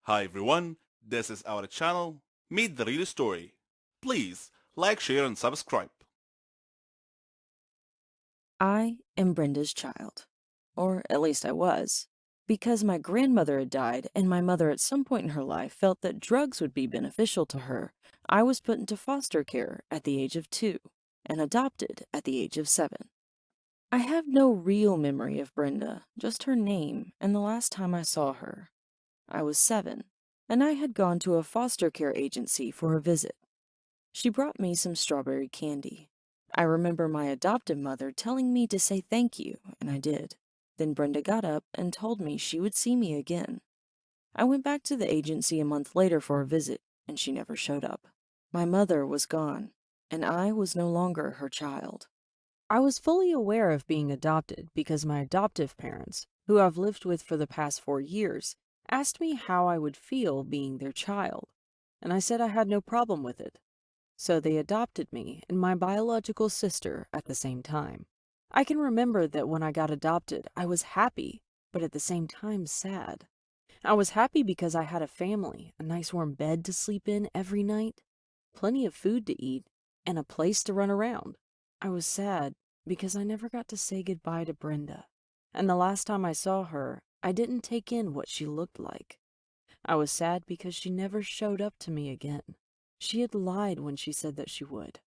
Hi everyone, this is our channel, Meet the Real Story. Please like, share and subscribe. I am Brenda's child. Or at least I was. Because my grandmother had died and my mother at some point in her life felt that drugs would be beneficial to her, I was put into foster care at the age of 2 and adopted at the age of 7. I have no real memory of Brenda, just her name and the last time I saw her. I was 7, and I had gone to a foster care agency for a visit. She brought me some strawberry candy. I remember my adoptive mother telling me to say thank you, and I did. Then Brenda got up and told me she would see me again. I went back to the agency a month later for a visit, and she never showed up. My mother was gone, and I was no longer her child. I was fully aware of being adopted because my adoptive parents, who I've lived with for the past 4 years, asked me how I would feel being their child, and I said I had no problem with it. So they adopted me and my biological sister at the same time. I can remember that when I got adopted, I was happy, but at the same time sad. I was happy because I had a family, a nice warm bed to sleep in every night, plenty of food to eat, and a place to run around. I was sad because I never got to say goodbye to Brenda. And the last time I saw her, I didn't take in what she looked like. I was sad because she never showed up to me again. She had lied when she said that she would.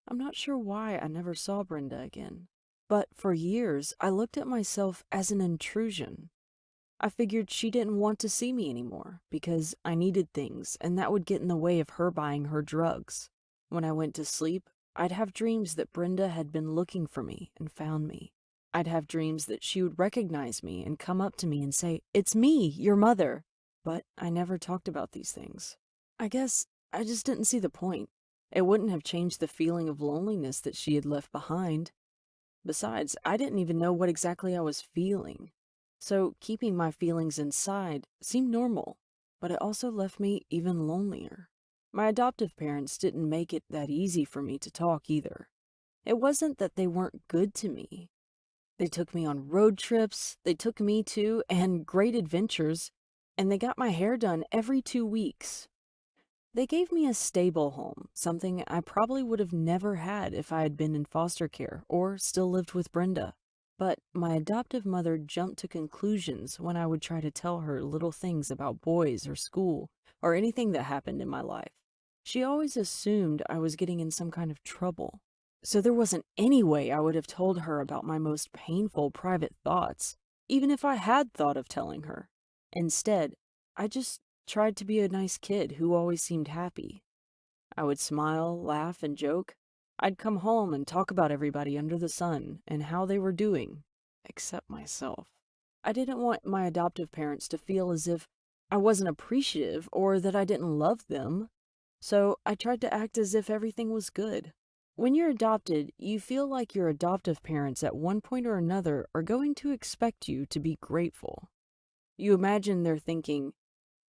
I'm not sure why I never saw Brenda again. But for years, I looked at myself as an intrusion. I figured she didn't want to see me anymore because I needed things and that would get in the way of her buying her drugs. When I went to sleep, I'd have dreams that Brenda had been looking for me and found me. I'd have dreams that she would recognize me and come up to me and say, "It's me, your mother." But I never talked about these things. I guess I just didn't see the point. It wouldn't have changed the feeling of loneliness that she had left behind. Besides, I didn't even know what exactly I was feeling. So keeping my feelings inside seemed normal, but it also left me even lonelier. My adoptive parents didn't make it that easy for me to talk either. It wasn't that they weren't good to me. They took me on road trips, they took me to, and great adventures, and they got my hair done every 2 weeks. They gave me a stable home, something I probably would have never had if I had been in foster care or still lived with Brenda. But my adoptive mother jumped to conclusions when I would try to tell her little things about boys or school or anything that happened in my life. She always assumed I was getting in some kind of trouble. So there wasn't any way I would have told her about my most painful private thoughts, even if I had thought of telling her. Instead, I just tried to be a nice kid who always seemed happy. I would smile, laugh, and joke. I'd come home and talk about everybody under the sun and how they were doing, except myself. I didn't want my adoptive parents to feel as if I wasn't appreciative or that I didn't love them, so I tried to act as if everything was good. When you're adopted, you feel like your adoptive parents at one point or another are going to expect you to be grateful. You imagine they're thinking,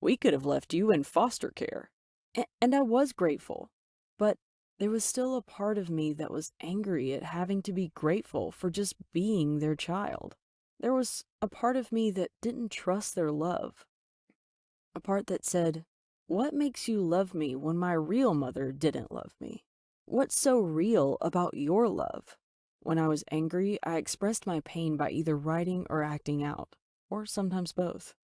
"We could have left you in foster care." And I was grateful, but there was still a part of me that was angry at having to be grateful for just being their child. There was a part of me that didn't trust their love, a part that said, "What makes you love me when my real mother didn't love me? What's so real about your love?" When I was angry, I expressed my pain by either writing or acting out, or sometimes both.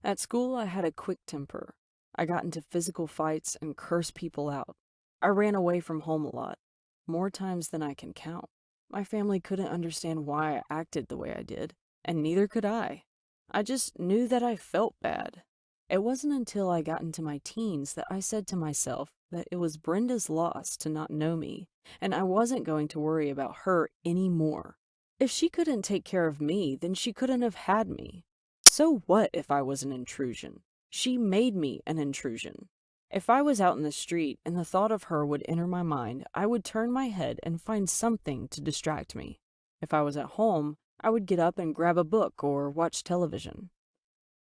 At school, I had a quick temper. I got into physical fights and cursed people out. I ran away from home a lot, more times than I can count. My family couldn't understand why I acted the way I did, and neither could I. I just knew that I felt bad. It wasn't until I got into my teens that I said to myself that it was Brenda's loss to not know me, and I wasn't going to worry about her anymore. If she couldn't take care of me, then she couldn't have had me. So what if I was an intrusion? She made me an intrusion. If I was out in the street and the thought of her would enter my mind, I would turn my head and find something to distract me. If I was at home, I would get up and grab a book or watch television.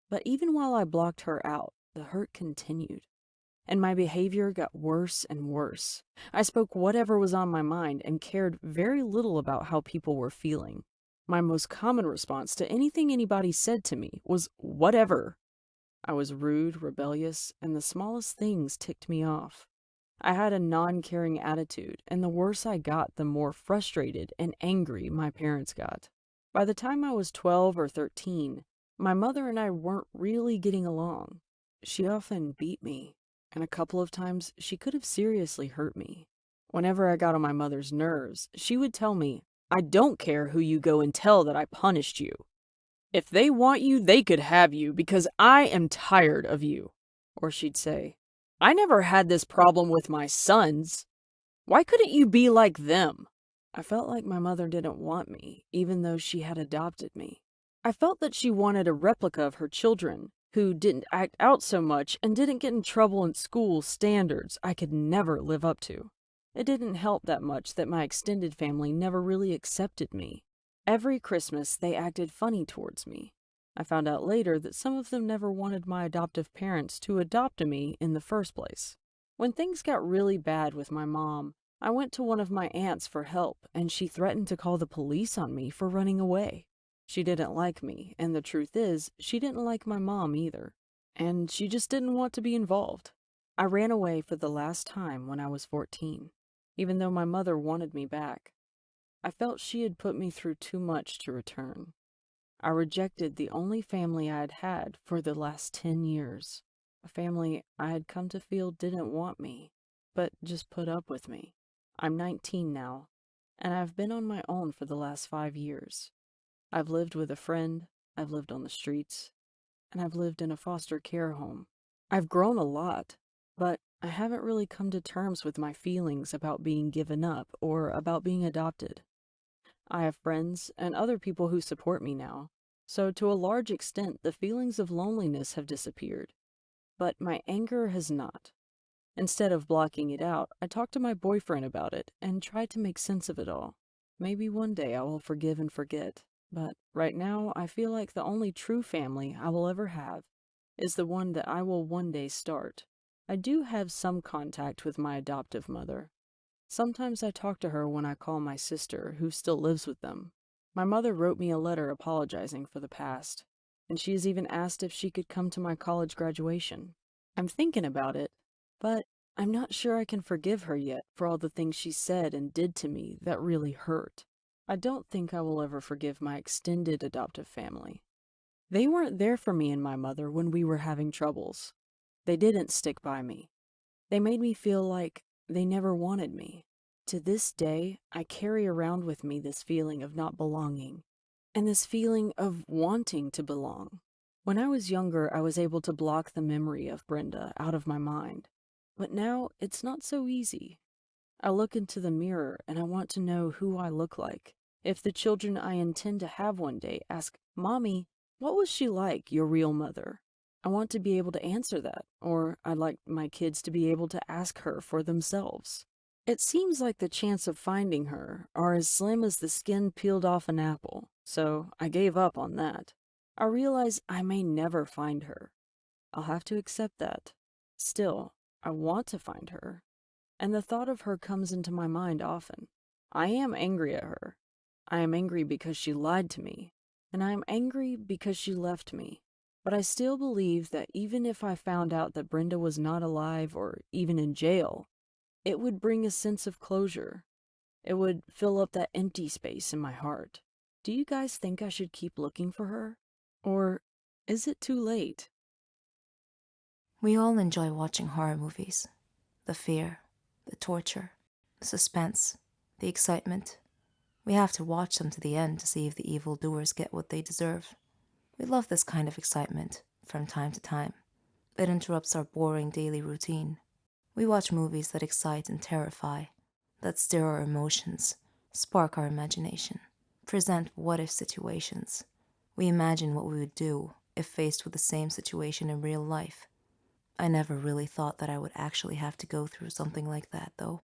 But even while I blocked her out, the hurt continued, and my behavior got worse and worse. I spoke whatever was on my mind and cared very little about how people were feeling. My most common response to anything anybody said to me was, "Whatever." I was rude, rebellious, and the smallest things ticked me off. I had a non-caring attitude, and the worse I got, the more frustrated and angry my parents got. By the time I was 12 or 13, my mother and I weren't really getting along. She often beat me, and a couple of times she could have seriously hurt me. Whenever I got on my mother's nerves, she would tell me, "I don't care who you go and tell that I punished you. If they want you, they could have you because I am tired of you." Or she'd say, "I never had this problem with my sons. Why couldn't you be like them?" I felt like my mother didn't want me, even though she had adopted me. I felt that she wanted a replica of her children, who didn't act out so much and didn't get in trouble in school standards I could never live up to. It didn't help that much that my extended family never really accepted me. Every Christmas, they acted funny towards me. I found out later that some of them never wanted my adoptive parents to adopt me in the first place. When things got really bad with my mom, I went to one of my aunts for help, and she threatened to call the police on me for running away. She didn't like me, and the truth is, she didn't like my mom either. And she just didn't want to be involved. I ran away for the last time when I was 14, even though my mother wanted me back. I felt she had put me through too much to return. I rejected the only family I had had for the last 10 years, a family I had come to feel didn't want me, but just put up with me. I'm 19 now, and I've been on my own for the last 5 years. I've lived with a friend, I've lived on the streets, and I've lived in a foster care home. I've grown a lot, but I haven't really come to terms with my feelings about being given up or about being adopted. I have friends and other people who support me now, so to a large extent the feelings of loneliness have disappeared. But my anger has not. Instead of blocking it out, I talked to my boyfriend about it and tried to make sense of it all. Maybe one day I will forgive and forget, but right now I feel like the only true family I will ever have is the one that I will one day start. I do have some contact with my adoptive mother. Sometimes I talk to her when I call my sister, who still lives with them. My mother wrote me a letter apologizing for the past, and she has even asked if she could come to my college graduation. I'm thinking about it, but I'm not sure I can forgive her yet for all the things she said and did to me that really hurt. I don't think I will ever forgive my extended adoptive family. They weren't there for me and my mother when we were having troubles. They didn't stick by me. They made me feel like they never wanted me. To this day, I carry around with me this feeling of not belonging, and this feeling of wanting to belong. When I was younger, I was able to block the memory of Brenda out of my mind. But now, it's not so easy. I look into the mirror and I want to know who I look like. If the children I intend to have one day ask, "Mommy, what was she like, your real mother?" I want to be able to answer that, or I'd like my kids to be able to ask her for themselves. It seems like the chance of finding her are as slim as the skin peeled off an apple, so I gave up on that. I realize I may never find her. I'll have to accept that. Still, I want to find her, and the thought of her comes into my mind often. I am angry at her. I am angry because she lied to me, and I am angry because she left me. But I still believe that even if I found out that Brenda was not alive or even in jail, it would bring a sense of closure. It would fill up that empty space in my heart. Do you guys think I should keep looking for her? Or is it too late? We all enjoy watching horror movies. The fear, the torture, the suspense, the excitement. We have to watch them to the end to see if the evildoers get what they deserve. We love this kind of excitement from time to time. It interrupts our boring daily routine. We watch movies that excite and terrify, that stir our emotions, spark our imagination, present what-if situations. We imagine what we would do if faced with the same situation in real life. I never really thought that I would actually have to go through something like that, though.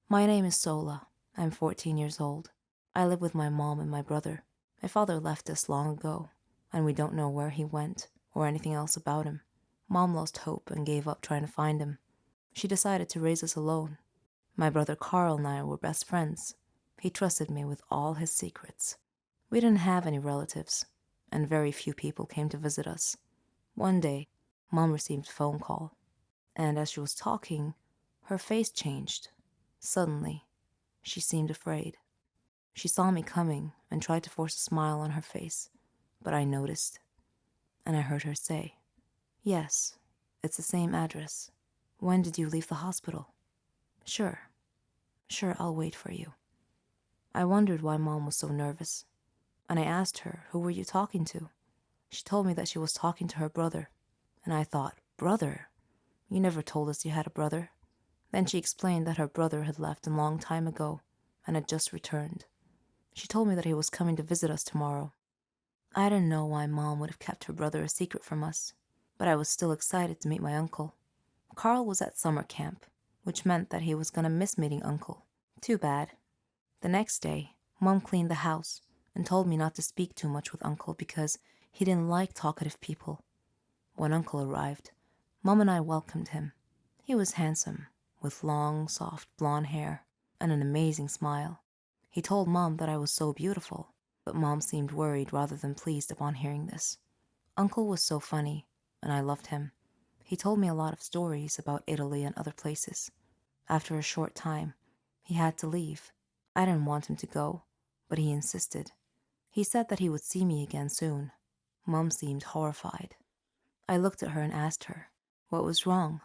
My name is Sola. I'm 14 years old. I live with my mom and my brother. My father left us long ago, and we don't know where he went or anything else about him. Mom lost hope and gave up trying to find him. She decided to raise us alone. My brother Carl and I were best friends. He trusted me with all his secrets. We didn't have any relatives, and very few people came to visit us. One day, Mom received a phone call, and as she was talking, her face changed. Suddenly, she seemed afraid. She saw me coming and tried to force a smile on her face, but I noticed, and I heard her say, "Yes, it's the same address. When did you leave the hospital?" "Sure, sure, I'll wait for you." I wondered why Mom was so nervous, and I asked her, "Who were you talking to?" She told me that she was talking to her brother, and I thought, "Brother? You never told us you had a brother." Then she explained that her brother had left a long time ago and had just returned. She told me that he was coming to visit us tomorrow. I didn't know why Mom would have kept her brother a secret from us, but I was still excited to meet my uncle. Carl was at summer camp, which meant that he was going to miss meeting Uncle. Too bad. The next day, Mom cleaned the house and told me not to speak too much with Uncle because he didn't like talkative people. When Uncle arrived, Mom and I welcomed him. He was handsome, with long, soft blonde hair and an amazing smile. He told Mom that I was so beautiful, but Mom seemed worried rather than pleased upon hearing this. Uncle was so funny, and I loved him. He told me a lot of stories about Italy and other places. After a short time, he had to leave. I didn't want him to go, but he insisted. He said that he would see me again soon. Mom seemed horrified. I looked at her and asked her what was wrong,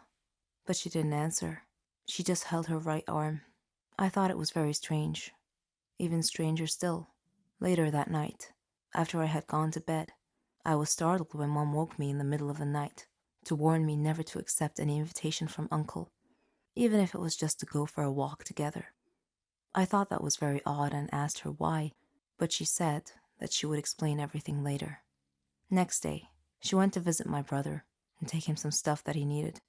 but she didn't answer. She just held her right arm. I thought it was very strange. Even stranger still, later that night, after I had gone to bed, I was startled when Mom woke me in the middle of the night to warn me never to accept any invitation from Uncle, even if it was just to go for a walk together. I thought that was very odd and asked her why, but she said that she would explain everything later. Next day, she went to visit my brother and take him some stuff that he needed.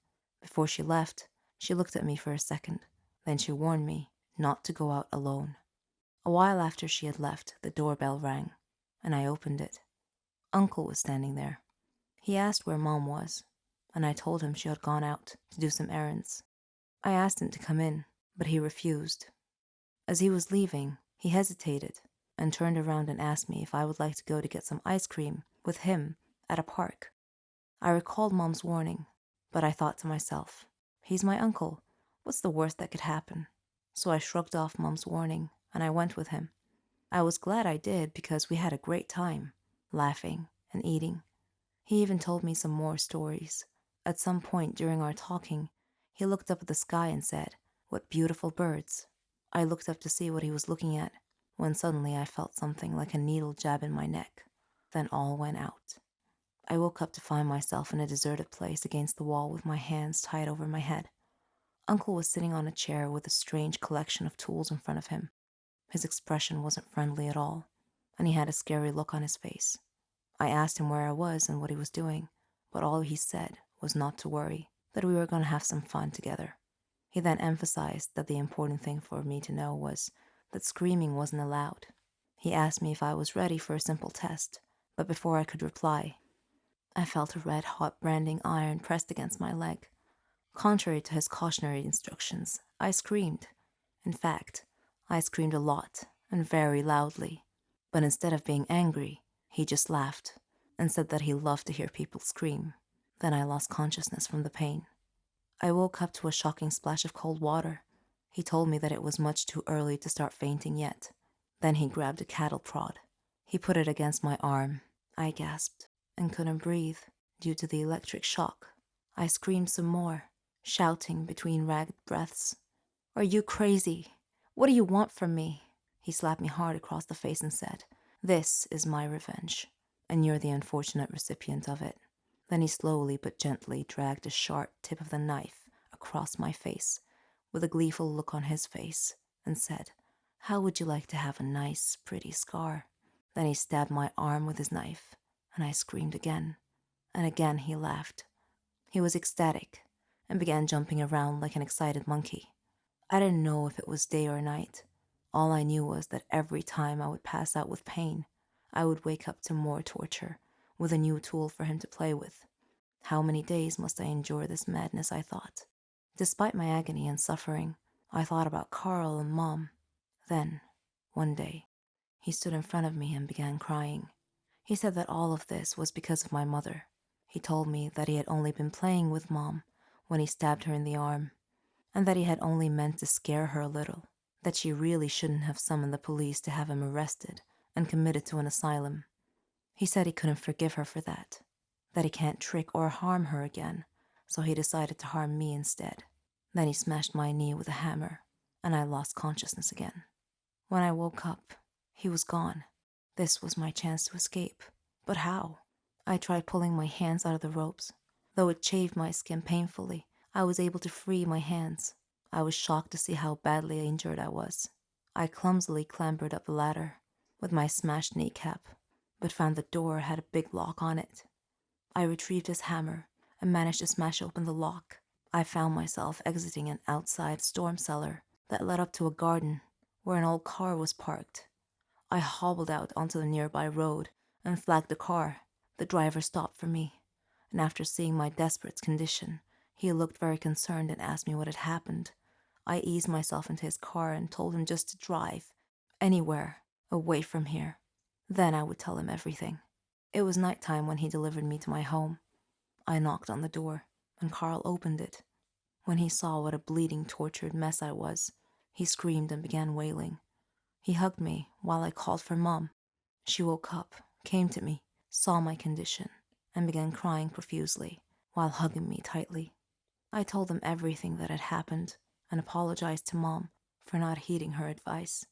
Before she left, she looked at me for a second, then she warned me not to go out alone. A while after she had left, the doorbell rang, and I opened it. Uncle was standing there. He asked where Mom was, and I told him she had gone out to do some errands. I asked him to come in, but he refused. As he was leaving, he hesitated and turned around and asked me if I would like to go to get some ice cream with him at a park. I recalled Mom's warning, but I thought to myself, he's my uncle. What's the worst that could happen? So I shrugged off Mom's warning and I went with him. I was glad I did because we had a great time, laughing and eating. He even told me some more stories. At some point during our talking, he looked up at the sky and said, "What beautiful birds." I looked up to see what he was looking at, when suddenly I felt something like a needle jab in my neck. Then all went out. I woke up to find myself in a deserted place against the wall with my hands tied over my head. Uncle was sitting on a chair with a strange collection of tools in front of him. His expression wasn't friendly at all, and he had a scary look on his face. I asked him where I was and what he was doing, but all he said was not to worry, that we were going to have some fun together. He then emphasized that the important thing for me to know was that screaming wasn't allowed. He asked me if I was ready for a simple test, but before I could reply, I felt a red-hot branding iron pressed against my leg. Contrary to his cautionary instructions, I screamed. In fact, I screamed a lot and very loudly. But instead of being angry, he just laughed and said that he loved to hear people scream. Then I lost consciousness from the pain. I woke up to a shocking splash of cold water. He told me that it was much too early to start fainting yet. Then he grabbed a cattle prod. He put it against my arm. I gasped and couldn't breathe due to the electric shock. I screamed some more, shouting between ragged breaths, "Are you crazy? What do you want from me?" He slapped me hard across the face and said, "This is my revenge, and you're the unfortunate recipient of it." Then he slowly but gently dragged the sharp tip of the knife across my face, with a gleeful look on his face, and said, "How would you like to have a nice, pretty scar?" Then he stabbed my arm with his knife, and I screamed again, and again he laughed. He was ecstatic, and began jumping around like an excited monkey. I didn't know if it was day or night. All I knew was that every time I would pass out with pain, I would wake up to more torture, with a new tool for him to play with. How many days must I endure this madness, I thought. Despite my agony and suffering, I thought about Carl and Mom. Then, one day, he stood in front of me and began crying. He said that all of this was because of my mother. He told me that he had only been playing with Mom when he stabbed her in the arm, and that he had only meant to scare her a little, that she really shouldn't have summoned the police to have him arrested and committed to an asylum. He said he couldn't forgive her for that he can't trick or harm her again, so he decided to harm me instead. Then he smashed my knee with a hammer, and I lost consciousness again. When I woke up, he was gone. This was my chance to escape. But how? I tried pulling my hands out of the ropes. Though it chafed my skin painfully, I was able to free my hands. I was shocked to see how badly injured I was. I clumsily clambered up the ladder with my smashed kneecap, but found the door had a big lock on it. I retrieved his hammer and managed to smash open the lock. I found myself exiting an outside storm cellar that led up to a garden where an old car was parked. I hobbled out onto the nearby road and flagged the car. The driver stopped for me, and after seeing my desperate condition, he looked very concerned and asked me what had happened. I eased myself into his car and told him just to drive anywhere away from here. Then I would tell him everything. It was nighttime when he delivered me to my home. I knocked on the door, and Carl opened it. When he saw what a bleeding, tortured mess I was, he screamed and began wailing. He hugged me while I called for Mom. She woke up, came to me, saw my condition, and began crying profusely while hugging me tightly. I told them everything that had happened and apologized to Mom for not heeding her advice.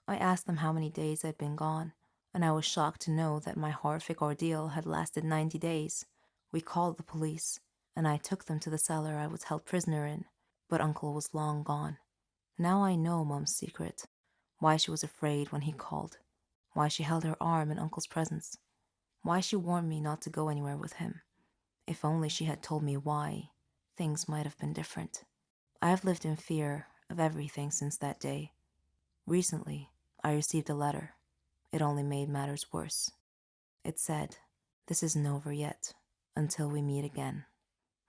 I asked them how many days I'd been gone, and I was shocked to know that my horrific ordeal had lasted 90 days. We called the police, and I took them to the cellar I was held prisoner in, but Uncle was long gone. Now I know Mom's secret, why she was afraid when he called, why she held her arm in Uncle's presence, why she warned me not to go anywhere with him. If only she had told me why, things might have been different. I have lived in fear of everything since that day. Recently, I received a letter. It only made matters worse. It said, "This isn't over yet, until we meet again."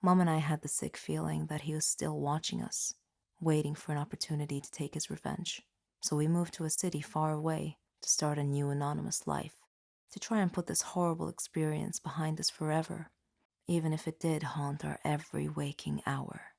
Mom and I had the sick feeling that he was still watching us, waiting for an opportunity to take his revenge. So we moved to a city far away to start a new anonymous life, to try and put this horrible experience behind us forever, even if it did haunt our every waking hour.